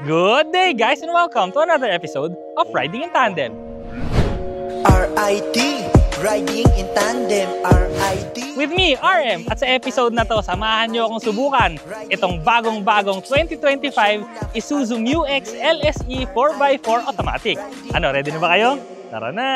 Good day guys and welcome to another episode of Riding in Tandem. RIT, Riding in Tandem, RIT. With me, RM, at sa episode na to, samahan nyo akong subukan itong bagong-bagong 2025 Isuzu MU-X LSE 4x4 Automatic. Ano, ready na ba kayo? Tara na!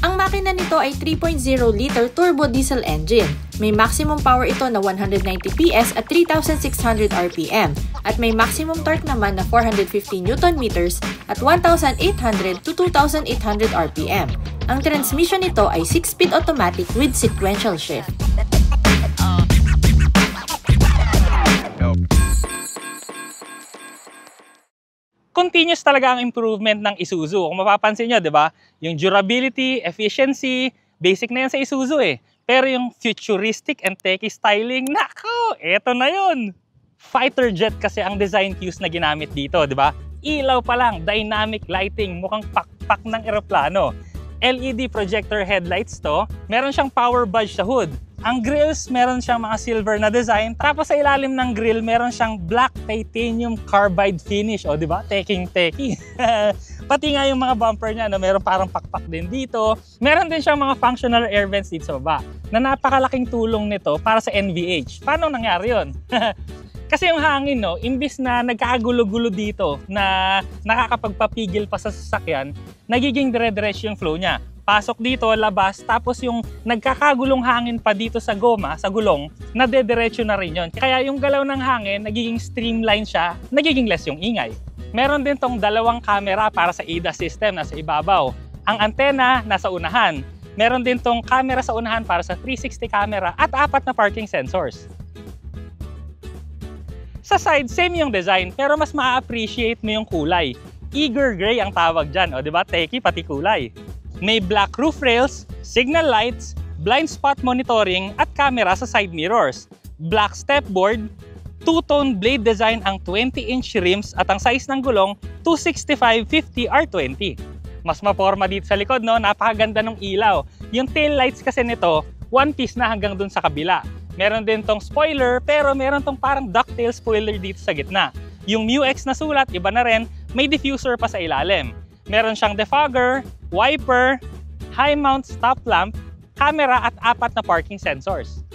Ang makina nito ay 3.0-liter turbo diesel engine. May maximum power ito na 190 PS at 3,600 RPM at may maximum torque naman na 450 Nm at 1,800 to 2,800 RPM. Ang transmission nito ay 6-speed automatic with sequential shift. Continuous talaga ang improvement ng Isuzu. Kung mapapansin nyo, di ba? Yung durability, efficiency, basic na yan sa Isuzu eh. Pero yung futuristic and techy styling, nako, eto na yun. Fighter jet kasi ang design cues na ginamit dito, di ba? Ilaw pa lang, dynamic lighting, mukhang pakpak ng eroplano. LED projector headlights to, meron siyang power badge sa hood. Ang grills, meron siyang mga silver na design. Tapos sa ilalim ng grill, meron siyang black titanium carbide finish. O, di ba? Teking-teki. Pati nga yung mga bumper niya, no? Meron parang pakpak din dito. Meron din siyang mga functional air vents dito sa baba na napakalaking tulong nito para sa NVH. Paano nangyari yun? Kasi yung hangin, no, imbis na nagkakagulo-gulo dito na nakakapagpapigil pa sa sasakyan, nagiging dire-diretso yung flow niya. Pasok dito, labas, tapos yung nagkakagulong hangin pa dito sa goma, sa gulong, nadediretso na rin yun. Kaya yung galaw ng hangin, nagiging streamline siya, nagiging less yung ingay. Meron din tong dalawang camera para sa ADAS system nasa ibabaw. Ang antena nasa unahan. Meron din tong camera sa unahan para sa 360 camera at 4 na parking sensors. Sa side, same yung design, pero mas ma-appreciate mo yung kulay. Eager gray ang tawag dyan, o diba? Techy pati kulay. May black roof rails, signal lights, blind spot monitoring at camera sa side mirrors. Black stepboard, two-tone blade design ang 20-inch rims at ang size ng gulong 265/50 R20. Mas maporma dito sa likod, no? Napakaganda ng ilaw. Yung tail lights kasi nito, one piece na hanggang dun sa kabila. Meron din tong spoiler pero meron tong parang ducktail spoiler dito sa gitna. Yung MU-X na sulat, iba na rin, may diffuser pa sa ilalim. Meron siyang defogger, wiper, high mount stop lamp, camera at 4 na parking sensors.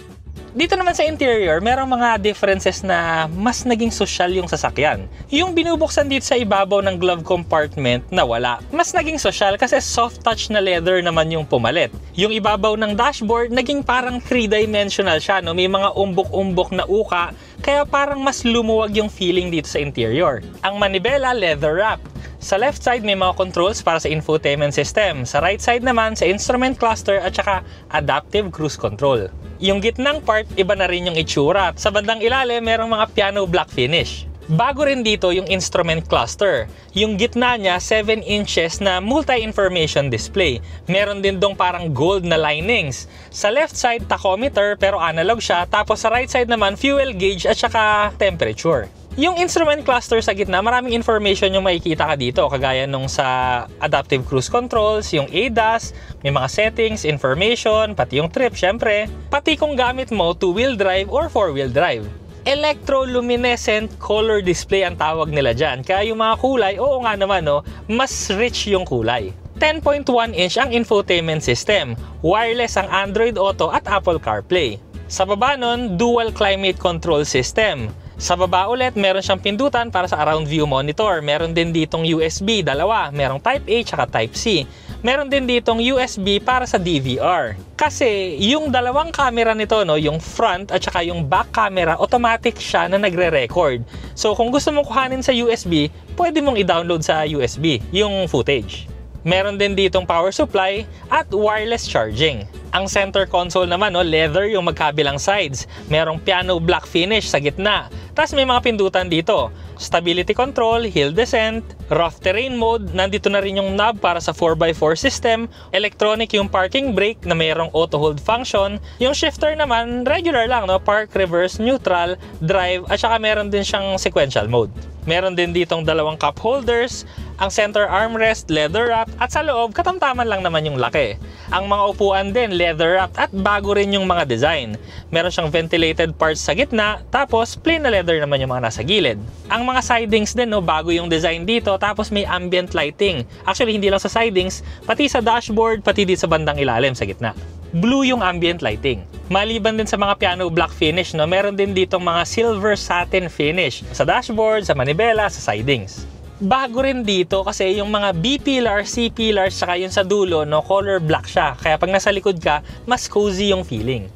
Dito naman sa interior, merong mga differences na mas naging sosyal yung sasakyan. Yung binubuksan dito sa ibabaw ng glove compartment na wala. Mas naging sosyal kasi soft touch na leather naman yung pumalit. Yung ibabaw ng dashboard, naging parang 3-dimensional siya, no? May mga umbok-umbok na uka, kaya parang mas lumuwag yung feeling dito sa interior. Ang manibela, leather wrap. Sa left side, may mga controls para sa infotainment system. Sa right side naman, sa instrument cluster at saka adaptive cruise control. Yung gitnang part, iba na rin yung itsura. Sa bandang ilalim, merong mga piano black finish. Bago rin dito yung instrument cluster. Yung gitna niya, 7 inches na multi-information display. Meron din dong parang gold na linings. Sa left side, tachometer pero analog siya. Tapos sa right side naman, fuel gauge at saka temperature. Yung instrument cluster sa gitna, maraming information yung makikita ka dito. Kagaya nung sa adaptive cruise controls, yung ADAS, may mga settings, information, pati yung trip syempre. Pati kung gamit mo 2-wheel drive or 4-wheel drive. Electroluminescent color display ang tawag nila dyan. Kaya yung mga kulay, oo nga naman, no, mas rich yung kulay. 10.1 inch ang infotainment system. Wireless ang Android Auto at Apple CarPlay. Sa baba nun, dual climate control system. Sa baba ulit, meron siyang pindutan para sa around view monitor. Meron din ditong USB, dalawa. Merong Type A at Type C. Meron din ditong USB para sa DVR. Kasi yung dalawang camera nito, no, yung front at saka yung back camera, automatic siya na nagre-record. So kung gusto mong kuhanin sa USB, pwede mong i-download sa USB yung footage. Meron din ditong power supply at wireless charging. Ang center console naman, no, leather yung magkabilang sides. Merong piano black finish sa gitna. Tapos may mga pindutan dito. Stability control, hill descent, rough terrain mode, nandito na rin yung knob para sa 4x4 system, electronic yung parking brake na mayroong auto hold function, yung shifter naman regular lang, no, park, reverse, neutral, drive, at saka meron din siyang sequential mode. Meron din ditong dalawang cup holders, ang center armrest leather wrapped at sa loob katamtaman lang naman yung laki. Ang mga upuan din leather wrapped at bago rin yung mga design. Meron siyang ventilated parts sa gitna, tapos plain na leather naman yung mga nasa gilid. Ang mga sidings din, no, bago yung design dito, tapos may ambient lighting. Actually, hindi lang sa sidings, pati sa dashboard, pati dito sa bandang ilalim sa gitna. Blue yung ambient lighting. Maliban din sa mga piano black finish, no, meron din ditong mga silver satin finish sa dashboard, sa manibela, sa sidings. Bago rin dito kasi yung mga B-pillar, C-pillar, saka yun sa dulo, no, color black siya. Kaya pag nasa likod ka, mas cozy yung feeling.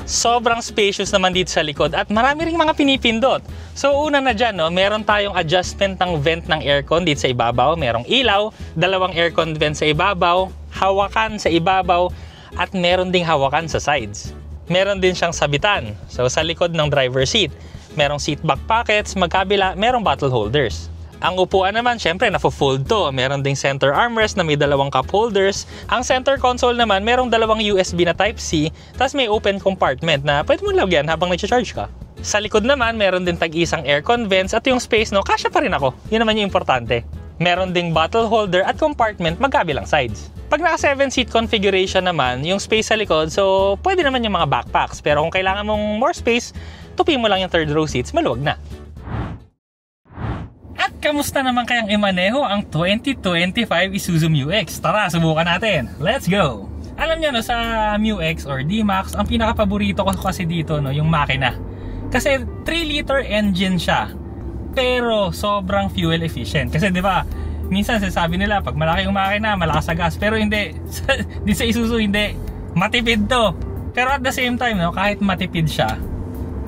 Sobrang spacious naman dito sa likod at marami ring mga pinipindot. So una na dyan, no, meron tayong adjustment ng vent ng aircon dito sa ibabaw. Merong ilaw, dalawang aircon vent sa ibabaw, hawakan sa ibabaw, at meron ding hawakan sa sides. Meron din siyang sabitan. So sa likod ng driver seat, merong seat back pockets, magkabila, merong bottle holders. Ang upuan naman, syempre, nafo-fold to. Meron ding center armrest na may dalawang cup holders. Ang center console naman, merong dalawang USB na Type-C, tapos may open compartment na pwede mo lagyan habang nag-charge ka. Sa likod naman, meron din tag-isang aircon vents at yung space, no, kasya pa rin ako. Yun naman yung importante. Meron ding bottle holder at compartment magkabilang sides. Pag naka 7-seat configuration naman, yung space sa likod, so pwede naman yung mga backpacks. Pero kung kailangan mong more space, tupi mo lang yung third row seats, maluwag na. At kamusta naman kayang imaneho ang 2025 Isuzu MU-X? Tara, subukan natin. Let's go! Alam niyo, no, sa MU-X or D-Max, ang pinaka-paborito ko kasi dito, no, yung makina. Kasi 3-liter engine siya, pero sobrang fuel efficient. Kasi di ba, minsan sasabi nila pag malaki yung makina, malakas sa gas, pero hindi. Di sa Isuzu hindi, matipid to. Pero at the same time, no, kahit matipid siya,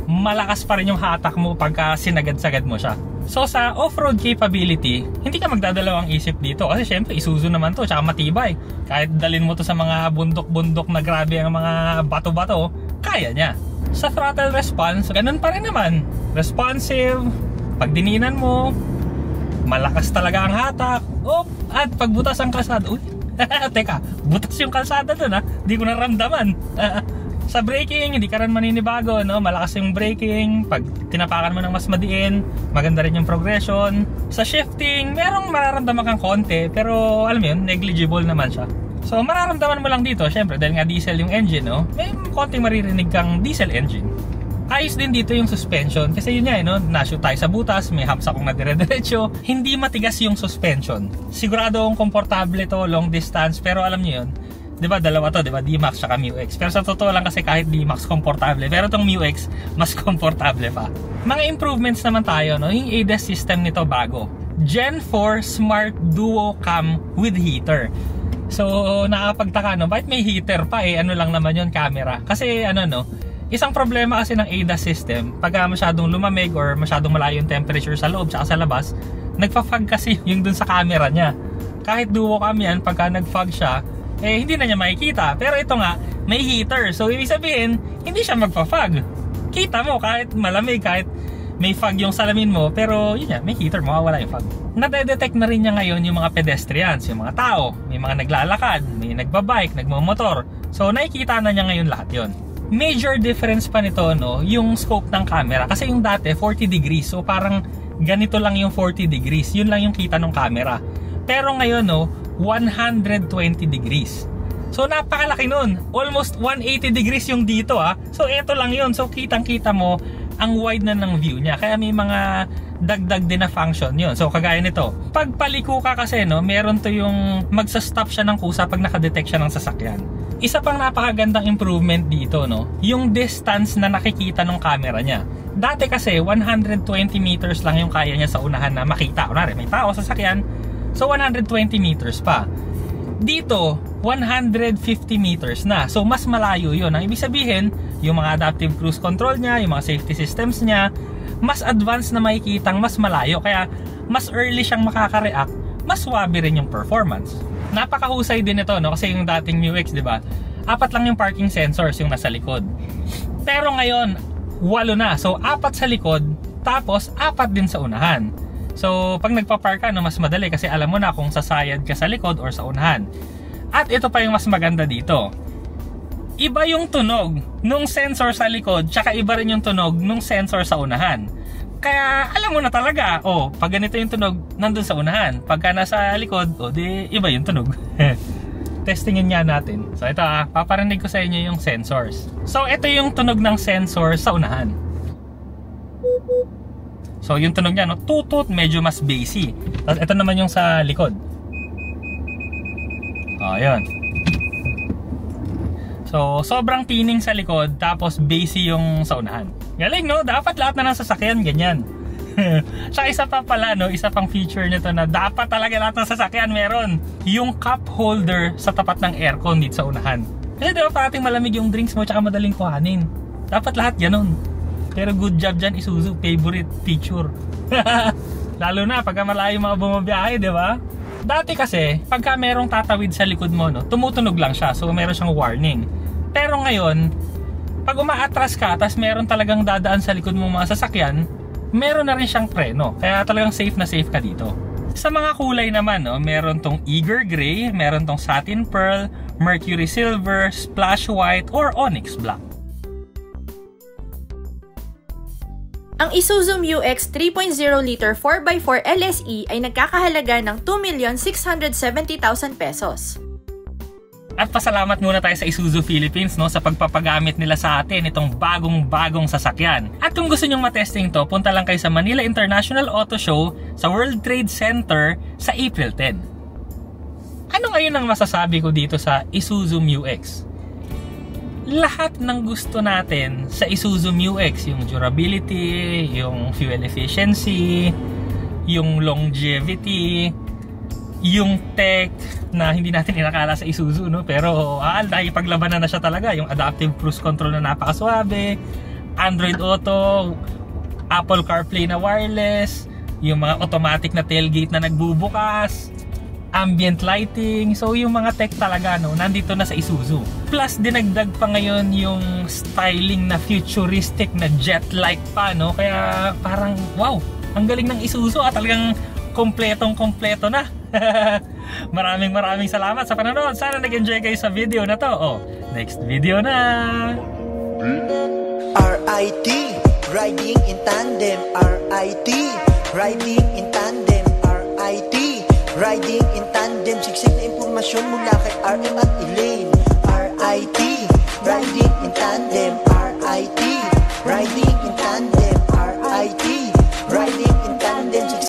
malakas pa rin yung hatak mo pagka sinagad-sagad mo siya. So sa off-road capability, hindi ka magdadalawang isip dito kasi syempre Isuzu naman to, tsaka matibay. Kahit dalin mo to sa mga bundok-bundok na grabe ang mga bato-bato, kaya niya. Sa throttle response, ganun pa rin naman. Responsive, pag dininan mo, malakas talaga ang hatak. At pagbutas ang kalsada, teka, butas yung kalsada dun, ha? Di ko naramdaman. Sa braking, hindi ka rin maninibago, no? Malakas yung braking. Pag tinapakan mo ng mas madiin, maganda rin yung progression. Sa shifting, merong mararamdaman kang konti, pero alam mo yun, negligible naman siya. So mararamdaman mo lang dito, syempre, dahil nga diesel yung engine, no? May konting maririnig kang diesel engine. Ayos din dito yung suspension, kasi yun nga, no? Na-shoot tayo sa butas, may humps akong na dire-diretso. Hindi matigas yung suspension. Sigurado akong komportable to, long distance, pero alam niyo yun, diba, dalawa to, diba, D-Max tsaka MU-X. Pero sa totoo lang kasi kahit D-Max komportable, pero tong MU-X mas komportable pa. Mga improvements naman tayo, no? Yung ADAS system nito bago. Gen 4 Smart Duo Cam with heater. So nakapagtaka, no, bakit may heater pa, ano lang naman yun, camera. Kasi ano, no, isang problema kasi ng ADAS system, pag masyadong lumamig or masyadong malayo yung temperature sa loob tsaka sa labas, nagpa-fog kasi yung dun sa camera niya. Kahit duo cam yan, pagka nag-fog siya, hindi na niya makikita. Pero ito nga, may heater. So ibig sabihin, hindi siya magpa-fog. Kita mo kahit malamig, kahit may fog yung salamin mo, pero yun yan, may heater, mawawala yung fog. Nade-detect na rin niya ngayon yung mga pedestrians, yung mga tao, may mga naglalakad, may nagbabike, nagmamotor. So nakikita na niya ngayon lahat yun. Major difference pa nito, no, yung scope ng camera. Kasi yung dati, 40 degrees. So parang ganito lang yung 40 degrees. Yun lang yung kita ng camera. Pero ngayon, no, 120 degrees. So napakalaki nun. Almost 180 degrees yung dito, ha. So eto lang yun. So kitang-kita mo ang wide na ng view niya. Kaya may mga dagdag din na function yun. So kagaya nito, pag paliko ka kasi, no, meron to yung magsa-stop siya ng kusa pag nakadetect siya ng sasakyan. Isa pang napakagandang improvement dito, no, yung distance na nakikita ng camera niya. Dati kasi 120 meters lang yung kaya niya sa unahan na makita. Kunwari, may tao sa sasakyan, so 120 meters pa. Dito, 150 meters na. So mas malayo yun. Ang ibig sabihin, yung mga adaptive cruise control niya, yung mga safety systems niya, mas advanced na makikitang mas malayo. Kaya mas early siyang makaka-react, mas wabi rin yung performance. Napakahusay din ito, no? Kasi yung dating MU-X, di ba? 4 lang yung parking sensors yung nasa likod. Pero ngayon, 8 na. So 4 sa likod, tapos 4 din sa unahan. So pag nagpa-park ka, no, mas madali kasi alam mo na kung sasayad ka sa likod or sa unahan. At ito pa yung mas maganda dito. Iba yung tunog nung sensor sa likod, tsaka iba rin yung tunog nung sensor sa unahan. Kaya alam mo na talaga, pag ganito yung tunog, nandun sa unahan. Pagka nasa likod, di iba yung tunog. Testingin nga natin. So ito paparinig ko sa inyo yung sensors. So ito yung tunog ng sensor sa unahan. So yung tunog niya, tutut, medyo mas bassy. Tapos ito naman yung sa likod. Ayan. So sobrang tining sa likod, tapos bassy yung sa unahan. Galing, no? Dapat lahat na ng sasakyan ganyan. Sa isa pa pala, isa pang feature nito na dapat talaga lahat ng sasakyan meron. Yung cup holder sa tapat ng aircon dito sa unahan. Kasi diba parating malamig yung drinks mo tsaka madaling kuhanin. Dapat lahat ganun. Pero good job dyan, Isuzu. Favorite feature. Lalo na pagka malayo mga bumabiyahe, diba? Dati kasi, pagka merong tatawid sa likod mo, tumutunog lang siya. So meron siyang warning. Pero ngayon, pag umaatras ka, tas meron talagang dadaan sa likod mo mga sasakyan, meron na rin siyang preno. Kaya talagang safe na safe ka dito. Sa mga kulay naman, meron tong Eager Gray, meron tong Satin Pearl, Mercury Silver, Splash White, or Onyx Black. Ang Isuzu MU-X 3.0 liter 4x4 LSE ay nagkakahalaga ng 2,670,000 pesos. At pasalamat muna tayo sa Isuzu Philippines sa pagpapagamit nila sa atin itong bagong-bagong sasakyan. At kung gusto nyong matesting to, punta lang kayo sa Manila International Auto Show sa World Trade Center sa April 10. Ano ngayon ang masasabi ko dito sa Isuzu MU-X? Lahat ng gusto natin sa Isuzu MU-X, yung durability, yung fuel efficiency, yung longevity, yung tech na hindi natin inakala sa Isuzu, pero dahil paglabanan na siya talaga. Yung adaptive cruise control na napakaswabe, Android Auto, Apple CarPlay na wireless, yung mga automatic na tailgate na nagbubukas, ambient lighting. So yung mga tech talaga nandito na sa Isuzu. Plus dinagdag pa ngayon yung styling na futuristic na jet-like pa, kaya parang wow, ang galing ng Isuzu talagang kompletong-kompleto na. Maraming salamat sa panonood. Sana nag-enjoy kayo sa video na to. Next video na. RIT, riding in tandem. RIT, riding in tandem. RIT, riding in tandem. Siksik na impormasyon mula kay RM at Elaine. RIT, riding in tandem. RIT